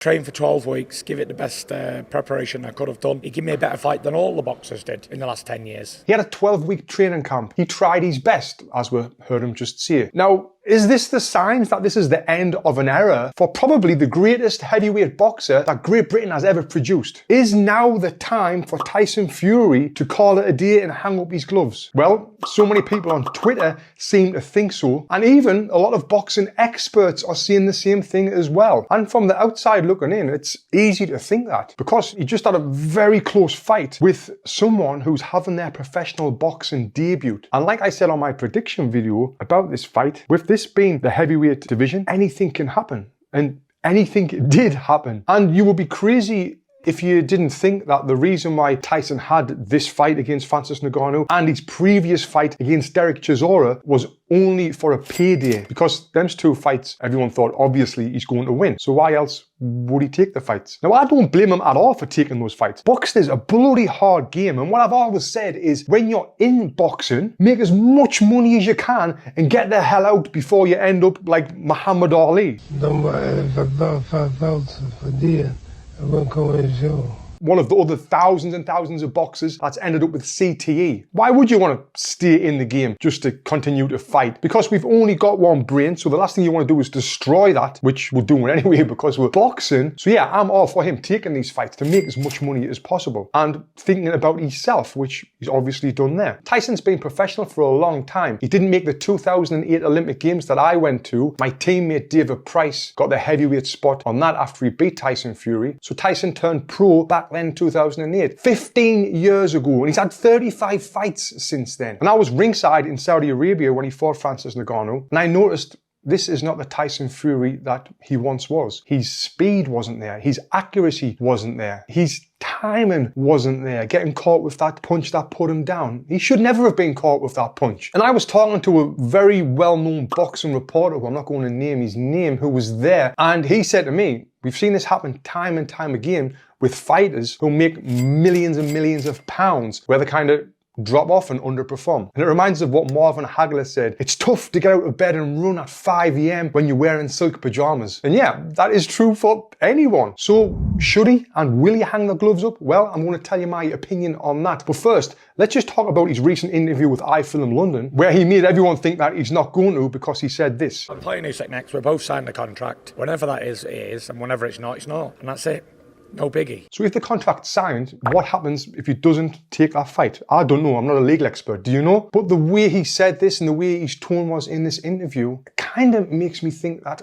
Trained for 12 weeks, give it the best preparation I could have done. He gave me a better fight than all the boxers did in the last 10 years. He had a 12-week training camp. He tried his best, as we heard him just say. Now, is this the signs that this is the end of an era for probably the greatest heavyweight boxer that Great Britain has ever produced? Is now the time for Tyson Fury to call it a day and hang up his gloves? Well, so many people on Twitter seem to think so, and even a lot of boxing experts are saying the same thing as well. And from the outside looking in, it's easy to think that, because he just had a very close fight with someone who's having their professional boxing debut. And like I said on my prediction video about this fight, with this being the heavyweight division, anything can happen. And anything did happen. And you would be crazy if you didn't think that the reason why Tyson had this fight against Francis Ngannou and his previous fight against Derek Chisora was only for a payday. Because them's two fights, everyone thought, obviously, he's going to win. So why else would he take the fights? Now, I don't blame him at all for taking those fights. Boxing is a bloody hard game. And what I've always said is, when you're in boxing, make as much money as you can and get the hell out before you end up like Muhammad Ali. If I thought 5,000 for deal, I wouldn't come in the show. One of the other thousands and thousands of boxers that's ended up with CTE. Why would you want to stay in the game just to continue to fight? Because we've only got one brain, so the last thing you want to do is destroy that, which we're doing anyway because we're boxing. So yeah, I'm all for him taking these fights to make as much money as possible and thinking about himself, which he's obviously done there. Tyson's been professional for a long time. He didn't make the 2008 Olympic Games that I went to. My teammate David Price got the heavyweight spot on that after he beat Tyson Fury. So Tyson turned pro back then in 2008, 15 years ago, and he's had 35 fights since then. And I was ringside in Saudi Arabia when he fought Francis Ngannou, and I noticed this is not the Tyson Fury that he once was. His speed wasn't there. His accuracy wasn't there. His timing wasn't there. Getting caught with that punch that put him down. He should never have been caught with that punch. And I was talking to a very well-known boxing reporter, who I'm not going to name his name, who was there, and he said to me, we've seen this happen time and time again with fighters who make millions and millions of pounds, where they kind of drop off and underperform. And it reminds us of what Marvin Hagler said. It's tough to get out of bed and run at 5 a.m. when you're wearing silk pajamas. And yeah, that is true for anyone. So should he and will he hang the gloves up? Well, I'm going to tell you my opinion on that. But first, let's just talk about his recent interview with iFilm London, where he made everyone think that he's not going to because he said this. I'm playing Usyk next. We're both signed a contract. Whenever that is, it is. And whenever it's not, it's not. And that's it. No biggie. So if the contract's signed, what happens if he doesn't take that fight? I don't know. I'm not a legal expert. Do you know? But the way he said this and the way his tone was in this interview kind of makes me think that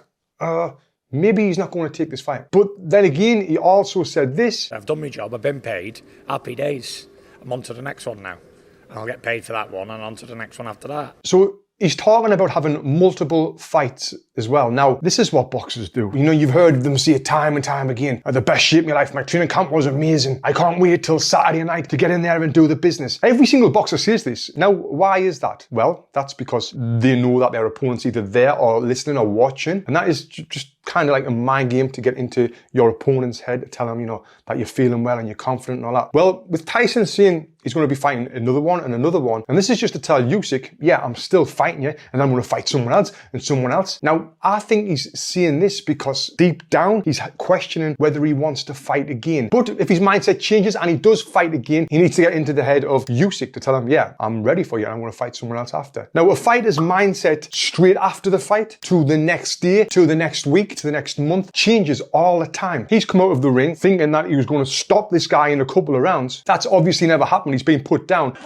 maybe he's not going to take this fight. But then again, he also said this. I've done my job. I've been paid. Happy days. I'm on to the next one now. And I'll get paid for that one and on to the next one after that. So he's talking about having multiple fights as well. Now, this is what boxers do. You know, you've heard them say it time and time again. The best shape of my life. My training camp was amazing. I can't wait till Saturday night to get in there and do the business. Every single boxer says this. Now, why is that? Well, that's because they know that their opponent's either there or listening or watching. And that is just kind of like a mind game to get into your opponent's head, to tell them, you know, that you're feeling well and you're confident and all that. Well, with Tyson saying he's going to be fighting another one and another one, and this is just to tell Usyk, yeah, I'm still fighting you and I'm going to fight someone else and someone else. Now, I think he's saying this because deep down, he's questioning whether he wants to fight again. But if his mindset changes and he does fight again, he needs to get into the head of Usyk to tell him, yeah, I'm ready for you and I'm going to fight someone else after. Now, a fighter's mindset straight after the fight to the next day, to the next week, to the next month changes all the time. He's come out of the ring thinking that he was going to stop this guy in a couple of rounds. That's obviously never happened. He's been put down.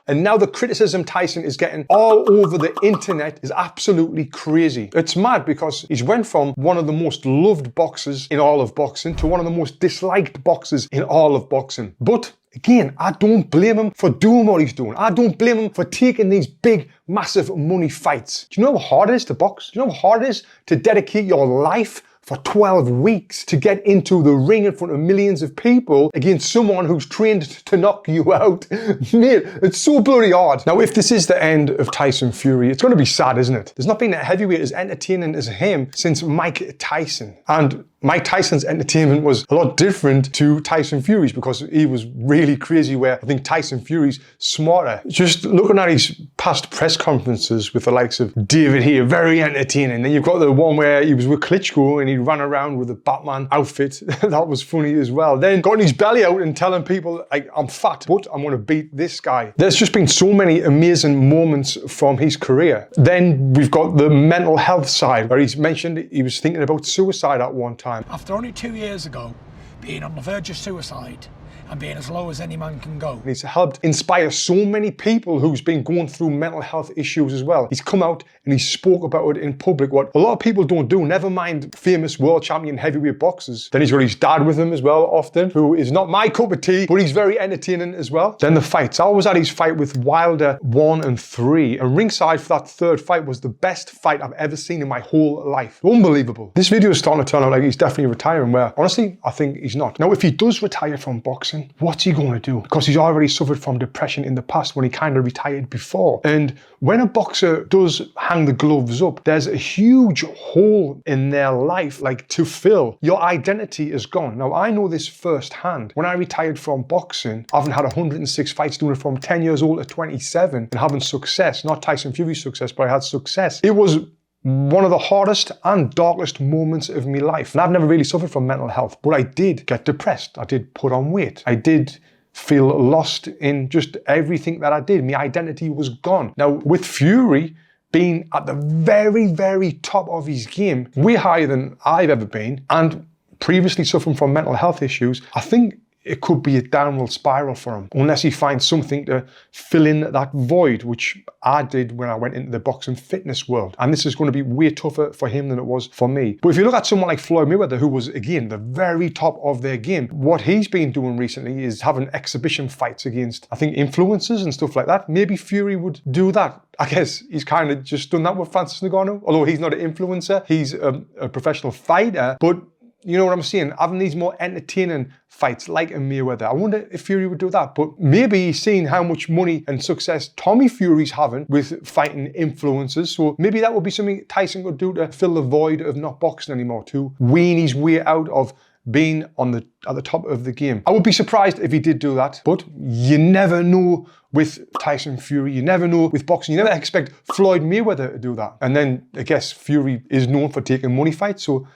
And now the criticism Tyson is getting all over the internet is absolutely crazy. It's mad because he's went from one of the most loved boxers in all of boxing to one of the most disliked boxers in all of boxing. But again, I don't blame him for doing what he's doing. I don't blame him for taking these big, massive money fights. Do you know how hard it is to box? Do you know how hard it is to dedicate your life for 12 weeks to get into the ring in front of millions of people against someone who's trained to knock you out? Mate, it's so bloody hard. Now, if this is the end of Tyson Fury, it's going to be sad, isn't it? There's not been a heavyweight as entertaining as him since Mike Tyson. And Mike Tyson's entertainment was a lot different to Tyson Fury's because he was really crazy, where I think Tyson Fury's smarter. Just looking at his past press conferences with the likes of David here, very entertaining. Then you've got the one where he was with Klitschko and he ran around with a Batman outfit. That was funny as well. Then got his belly out and telling people, like, I'm fat, but I'm going to beat this guy. There's just been so many amazing moments from his career. Then we've got the mental health side, where he's mentioned he was thinking about suicide at one time. After only 2 years ago, being on the verge of suicide and being as low as any man can go. He's helped inspire so many people who's been going through mental health issues as well. He's come out and he spoke about it in public, what a lot of people don't do, never mind famous world champion heavyweight boxers. Then he's got his dad with him as well often, who is not my cup of tea, but he's very entertaining as well. Then the fights. I was at his fight with Wilder 1 and 3, and ringside for that third fight was the best fight I've ever seen in my whole life. Unbelievable. This video is starting to turn out like he's definitely retiring, where honestly, I think he's not. Now, if he does retire from boxing, what's he going to do? Because he's already suffered from depression in the past when he kind of retired before. And when a boxer does hang the gloves up, there's a huge hole in their life, like, to fill. Your identity is gone. Now, I know this firsthand. When I retired from boxing, having had 106 fights, doing it from 10 years old to 27, and having success, not Tyson Fury's success, but I had success. It was one of the hardest and darkest moments of my life. And I've never really suffered from mental health, but I did get depressed. I did put on weight. I did feel lost in just everything that I did. My identity was gone. Now, with Fury being at the very, very top of his game, way higher than I've ever been, and previously suffering from mental health issues, I think it could be a downward spiral for him, unless he finds something to fill in that void, which I did when I went into the boxing fitness world. And this is going to be way tougher for him than it was for me. But if you look at someone like Floyd Mayweather, who was, again, the very top of their game, what he's been doing recently is having exhibition fights against, I think, influencers and stuff like that. Maybe Fury would do that. I guess he's kind of just done that with Francis Ngannou, although he's not an influencer, he's a professional fighter. But you know what I'm saying? Having these more entertaining fights like a Mayweather. I wonder if Fury would do that. But maybe he's seen how much money and success Tommy Fury's having with fighting influencers. So maybe that would be something Tyson could do to fill the void of not boxing anymore, to wean his way out of being at the top of the game. I would be surprised if he did do that, but you never know with Tyson Fury. You never know with boxing. You never expect Floyd Mayweather to do that. And then I guess Fury is known for taking money fights, so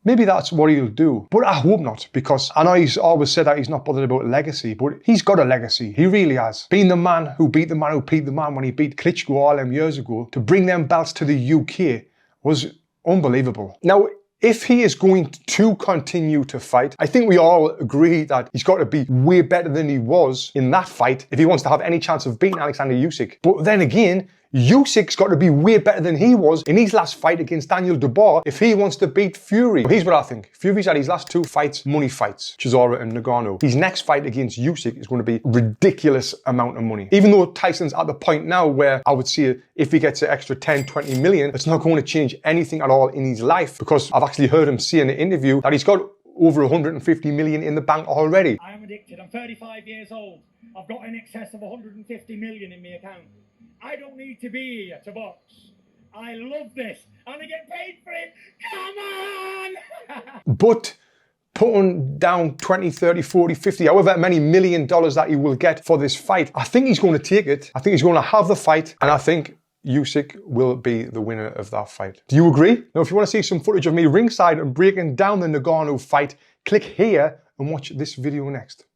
maybe that's what he'll do. But I hope not, because I know he's always said that he's not bothered about legacy, but he's got a legacy. He really has. Being the man who beat the man who beat the man when he beat Klitschko all them years ago, to bring them belts to the UK was unbelievable. Now, if he is going to continue to fight, I think we all agree that he's got to be way better than he was in that fight if he wants to have any chance of beating Alexander Usyk. But then again, Usyk's got to be way better than he was in his last fight against Daniel Dubois if he wants to beat Fury. Here's what I think. Fury's had his last 2 fights, money fights, Chisora and Ngannou. His next fight against Usyk is going to be ridiculous amount of money. Even though Tyson's at the point now where I would see if he gets an extra 10, 20 million, it's not going to change anything at all in his life, because I've actually heard him say in an interview that he's got over 150 million in the bank already. I am addicted. I'm 35 years old. I've got in excess of 150 million in my account. I don't need to be here to box. I love this. And I get paid for it. Come on! But putting down 20, 30, 40, 50, however many $1 million that he will get for this fight, I think he's going to take it. I think he's going to have the fight. And I think Usyk will be the winner of that fight. Do you agree? Now, if you want to see some footage of me ringside and breaking down the Ngannou fight, click here and watch this video next.